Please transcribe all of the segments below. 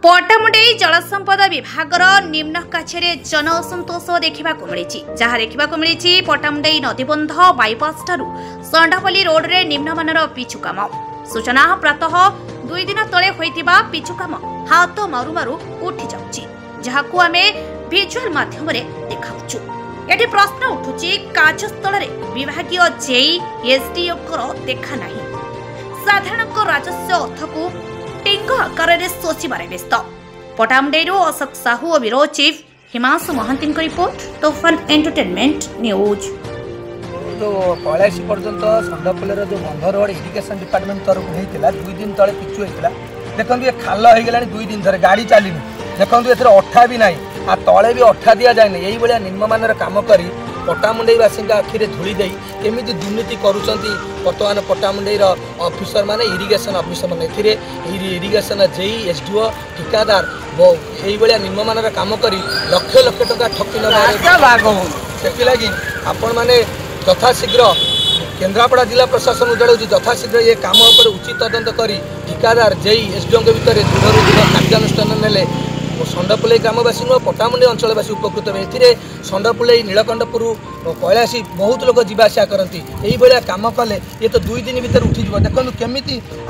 पट्टामुंडेई जलसंपद विभागर निम्न काछरे जन असंतोष देखा मिली जहाँ देखा मिली पट्टामुंडेई नदीबंध बाईपास ठारू संडापल्ली रोड रे निम्नमानर पिचु काम। सूचना प्रातः 2 दिन तले होइतिबा पिचु काम हाथ मारु मारु उठी जाउची, जहाकू आमे विजुअल माध्यम रे देखाउछु। एठी प्रश्न उठुची कार्यस्थल रे विभागीय जेई एसडीओ कर देखा नाही। साधारण राजस्व अर्थकू टिंग आकार में शोषिबार व्यस्त। पट्टामुंडेई अशोक साहू और bureau chief Himanshu Mahanti report, Tofan entertainment news. जो कैलाशी पर्यंत संडपल्ली जो बंध रोड इरिगेशन डिपार्टमेंट तरफ होता 2 दिन तले पिचु होता। देखो ये खाल हो गला 2 दिन धरे गाड़ी चलनी। देखो एथर अठा भी ना आ तले भी अठा दि जाए यही भाया निम्नमान काम कर पट्टामुंडेई बासी आखिरे धूली दे केमी दुर्नीति करुँच बर्तमान पट्टामुंडेई अफिसर माने इरिगेशन अफिसर मैंने इरिगेशन जेई एसडीओ ठिकादार यही भाया निम्नमान काम कर लक्ष लक्ष टका ठकी से लगी आपण मैंने यथाशीघ्र केन्द्रापड़ा जिला प्रशासन उजाड़ू यथाशीघ्र ये काम उचित तदंत कर ठिकादार जेई एसडीओ भितर दृढ़ दृढ़ कार्यानुष्ठान नेले संडपल्ली ग्रामवासी पट्टामुंडेई अंचलवासी उपकृत हे। संडपल्ली नीलकंठपुर कैलाशी बहुत लोग जावासा करती यही भाया कम कले ये तो 2 दिन भर उठी देखो केमी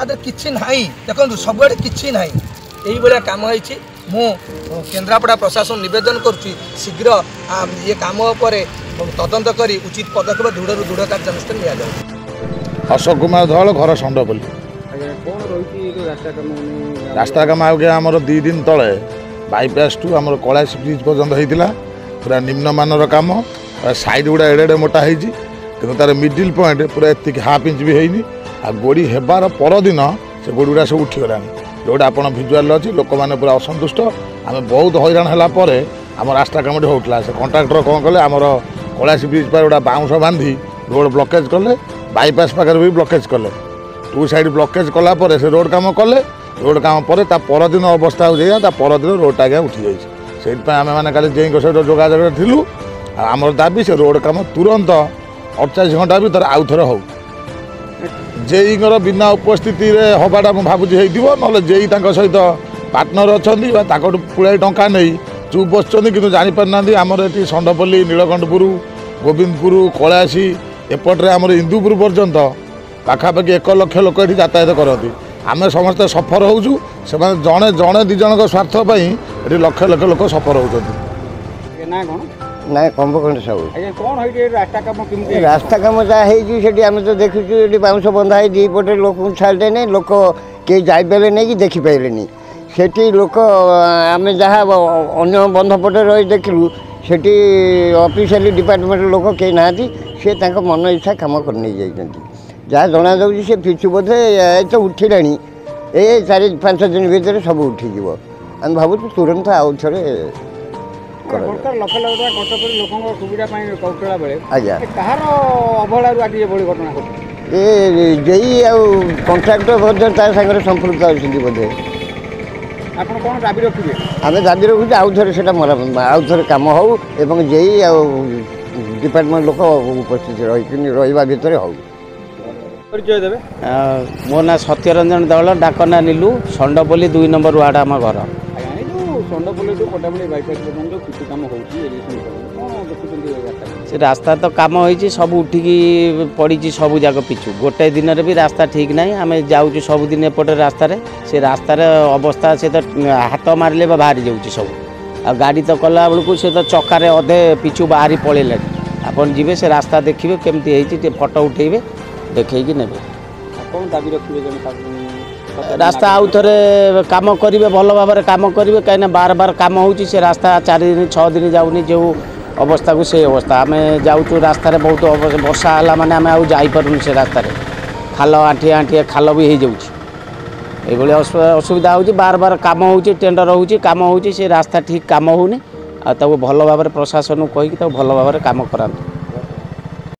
आदर कि ना देखो सबुआड़े कि ना यही भाया कम हो। केन्द्रापड़ा प्रशासन निवेदन करुँच शीघ्र ये कम पर तदंत कर उचित पदक्षेप दृढ़ दृढ़ कार्यानुष्ठान लिया जाए। अशोक कुमार धल घर संडपल्ली रास्ता कम आमर 2 दिन तले बाईपास टू आम कैलाशी ब्रिज पर्यंत होता पूरा निम्नमानर कम साइड गुड़ा एड़े मोटा होती कि तार मिडिल पॉइंट पूरा एतिक हाफ इंच भी होनी आ गोड़ी हेबार परदिन से गोड़ी गुड़ा सब उठीगला जोटा आप भिजुआल अच्छी लोक मैंने पूरा असंतुष्ट आम बहुत हैरान है। आम रास्ता कम होता से कंट्राक्टर कौन कले आमर कैलाशी ब्रिज पर गोटा बाउंस बांधी रोड ब्लकेज कले बाईपास पाखे भी ब्लकेज कले 2 साइड ब्लकेज कलापर से रोड काम कले रोड काम पर परदिन अवस्था हो परदिन रोड आगे उठी जाइए आम मैंने कल जे सहित जोगाजोग थिलु आमर दाबी से रोड काम तुरंत 48 घंटा भर आउ थे हो जेईर बिना उपस्थिति हवाटा मुझे भावुँ हो ना जेई सहित पार्टनर अच्छा पुଳାଏ टंका नहीं चुप बसुँच कि जापर ना आमर ये संडपल्ली नीलकंठपुर गोविंदपुर कैलाशी एपटे आमर इंदुपुर पर्यंत पाखापाखि 1 लाख लोक ये यातायात करती आम समस्ते सफर होजु से जड़े जड़े 2 जन स्वार्थ ये लक्ष लक्ष लोक सफर होती ना कंबकंड सब रास्ता कम जहाँ आम तो देखुचु बाउंस बंधा दी पटे लोक छाड़े नहीं लोक कई जापारे नहीं कि देखिपारे से लोक आम जहाँ अन्न बंध पटे रही देखलु से ऑफिशियली डिपार्टमेंट लोक कई ना सी मन इच्छा कम कर जहाँ जना जाऊँगी से पिचु बोधे तो उठिला 4-5 दिन भर सब उठीज आम भावुँ तुरंत आउ थे ये जेई कंट्राक्टर सागर संपृक्त अच्छी बोधे आम दाबी रखुचे आउ थे से आउ थे कम हो जेई डिपार्टमेंट लोक उपस्थित रही भितर हो। मो ना सत्यरंजन दल डाकना नीलू संडपल्ली 2 नंबर वार्ड आम घर से रास्ता तो कम हो सब उठिकी पड़ी सब जाक पिछु गोटे दिन भी रास्ता ठीक ना आम जाऊँ सबुदिन एपटे रास्तार से रास्तार अवस्था से तो हाथ मारे बाहरी जाऊँ सब आ गाड़ी तो कला बेलू से तो चक्कर अधे पिछु बाहरी पलैला आपन जी से रास्ता देखिए केमती फोटो उठेबे देखी ने रास्ता आउ थे कम करेंगे भल भाव कम करेंगे कहीं बार बार कम हो रास्ता 4 दिन 6 दिन जाऊनी जो अवस्था को से अवस्था आम जाऊँ रास्तार बहुत वर्षा है माने आम आउ जापरूँ से रास्तार खाल आंठिए आंठिए खाल भी हो जाऊँ असुविधा हो बार बार कम हो टेंडर हो कम हो रास्ता ठीक कम होनी आ भल भाव प्रशासन को कहीकि भल भाव कम कराते।